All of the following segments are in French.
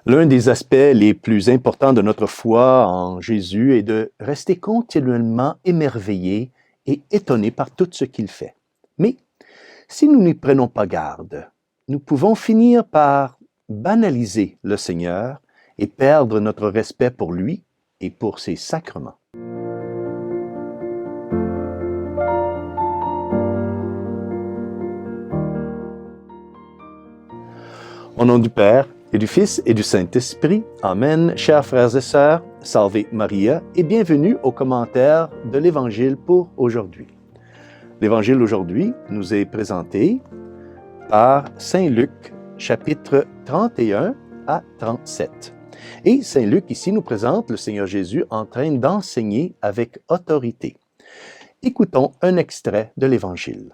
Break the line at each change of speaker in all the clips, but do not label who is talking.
L'un des aspects les plus importants de notre foi en Jésus est de rester continuellement émerveillé et étonné par tout ce qu'il fait. Mais si nous n'y prenons pas garde, nous pouvons finir par banaliser le Seigneur et perdre notre respect pour lui et pour ses sacrements. Au nom du Père, et du Fils et du Saint-Esprit, Amen. Chers frères et sœurs, Salve Maria et bienvenue au commentaire de l'Évangile pour aujourd'hui. L'Évangile aujourd'hui nous est présenté par Saint Luc, chapitre 31 à 37. Et Saint Luc ici nous présente le Seigneur Jésus en train d'enseigner avec autorité. Écoutons un extrait de l'Évangile.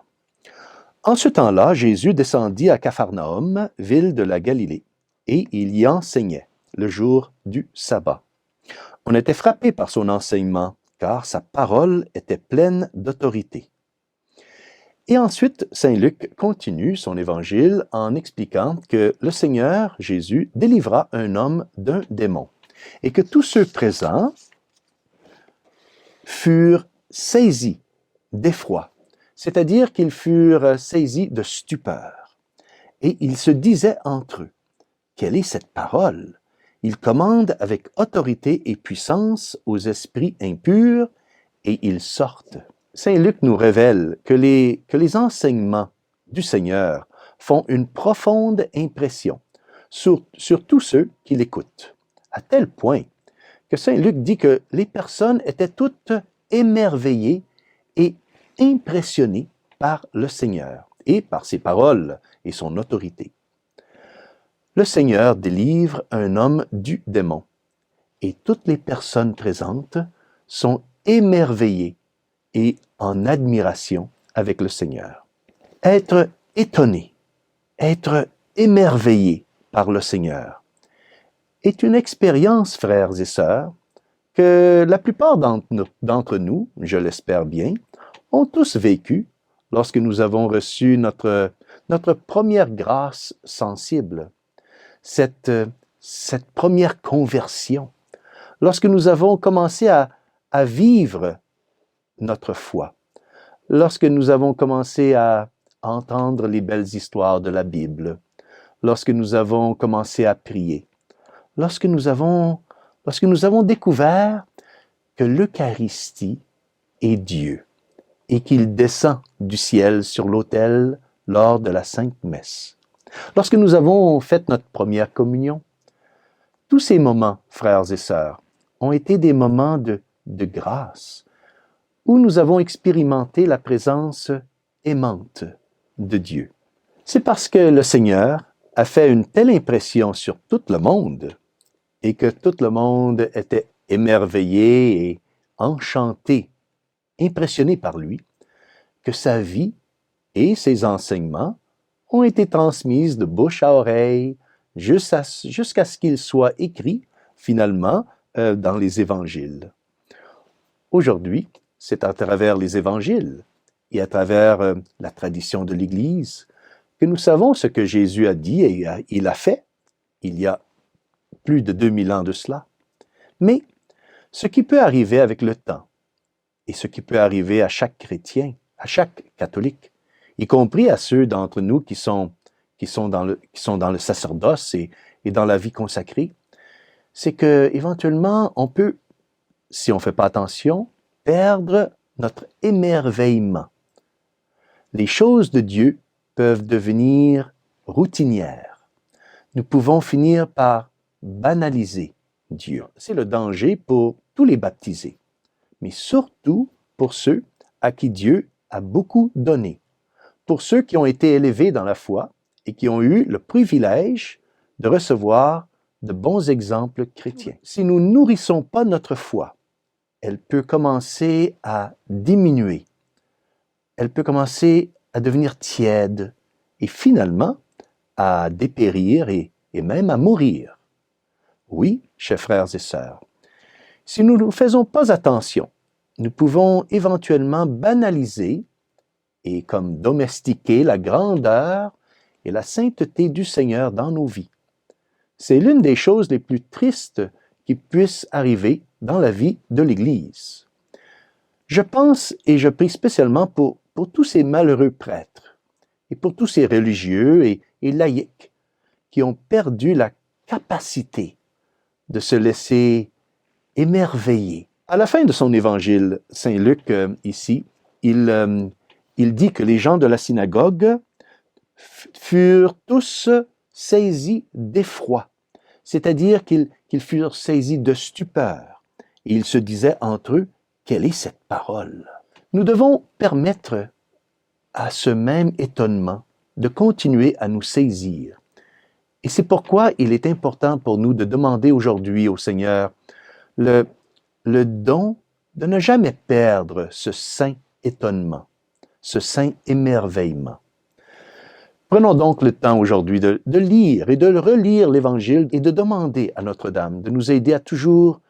En ce temps-là, Jésus descendit à Capharnaüm, ville de la Galilée, et il y enseignait, le jour du sabbat. On était frappé par son enseignement, car sa parole était pleine d'autorité. Et ensuite, Saint Luc continue son évangile en expliquant que le Seigneur Jésus délivra un homme d'un démon, et que tous ceux présents furent saisis d'effroi. C'est-à-dire qu'ils furent saisis de stupeur. Et ils se disaient entre eux, « Quelle est cette parole? Il commande avec autorité et puissance aux esprits impurs, et ils sortent. » Saint Luc nous révèle que les enseignements du Seigneur font une profonde impression sur tous ceux qui l'écoutent, à tel point que Saint Luc dit que les personnes étaient toutes émerveillées et impressionné par le Seigneur et par ses paroles et son autorité. Le Seigneur délivre un homme du démon et toutes les personnes présentes sont émerveillées et en admiration avec le Seigneur. Être étonné, être émerveillé par le Seigneur est une expérience, frères et sœurs, que la plupart d'entre nous, je l'espère bien, ont tous vécu lorsque nous avons reçu notre première grâce sensible, cette première conversion, lorsque nous avons commencé à vivre notre foi, lorsque nous avons commencé à entendre les belles histoires de la Bible, lorsque nous avons commencé à prier, lorsque nous avons découvert que l'Eucharistie est Dieu et qu'il descend du ciel sur l'autel lors de la Sainte Messe. Lorsque nous avons fait notre première communion, tous ces moments, frères et sœurs, ont été des moments de grâce, où nous avons expérimenté la présence aimante de Dieu. C'est parce que le Seigneur a fait une telle impression sur tout le monde, et que tout le monde était émerveillé et enchanté, impressionné par lui, que sa vie et ses enseignements ont été transmises de bouche à oreille jusqu'à ce qu'ils soient écrits, finalement, dans les évangiles. Aujourd'hui, c'est à travers les évangiles et à travers la tradition de l'Église que nous savons ce que Jésus a dit et il a fait il y a plus de 2000 ans de cela. Mais ce qui peut arriver avec le temps, et ce qui peut arriver à chaque chrétien, à chaque catholique, y compris à ceux d'entre nous qui sont dans le sacerdoce et dans la vie consacrée, c'est que éventuellement on peut, si on ne fait pas attention, perdre notre émerveillement. Les choses de Dieu peuvent devenir routinières. Nous pouvons finir par banaliser Dieu. C'est le danger pour tous les baptisés, mais surtout pour ceux à qui Dieu a beaucoup donné, pour ceux qui ont été élevés dans la foi et qui ont eu le privilège de recevoir de bons exemples chrétiens. Si nous ne nourrissons pas notre foi, elle peut commencer à diminuer, elle peut commencer à devenir tiède et finalement à dépérir et même à mourir. Oui, chers frères et sœurs, si nous ne faisons pas attention, nous pouvons éventuellement banaliser et comme domestiquer la grandeur et la sainteté du Seigneur dans nos vies. C'est l'une des choses les plus tristes qui puissent arriver dans la vie de l'Église. Je pense et je prie spécialement pour tous ces malheureux prêtres et pour tous ces religieux et laïcs qui ont perdu la capacité de se laisser émerveiller. À la fin de son évangile, Saint Luc, ici, il dit que les gens de la synagogue furent tous saisis d'effroi, c'est-à-dire qu'ils furent saisis de stupeur. Et ils se disaient entre eux, « Quelle est cette parole? » Nous devons permettre à ce même étonnement de continuer à nous saisir. Et c'est pourquoi il est important pour nous de demander aujourd'hui au Seigneur le don de ne jamais perdre ce saint étonnement, ce saint émerveillement. Prenons donc le temps aujourd'hui de lire et de relire l'Évangile et de demander à Notre-Dame de nous aider à toujours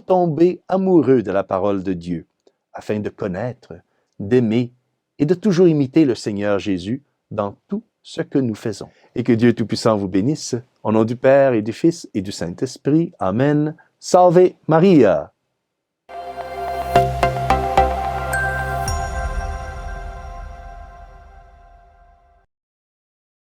tomber amoureux de la parole de Dieu, afin de connaître, d'aimer et de toujours imiter le Seigneur Jésus dans tout ce que nous faisons. Et que Dieu Tout-Puissant vous bénisse, au nom du Père et du Fils et du Saint-Esprit. Amen. Salve Maria!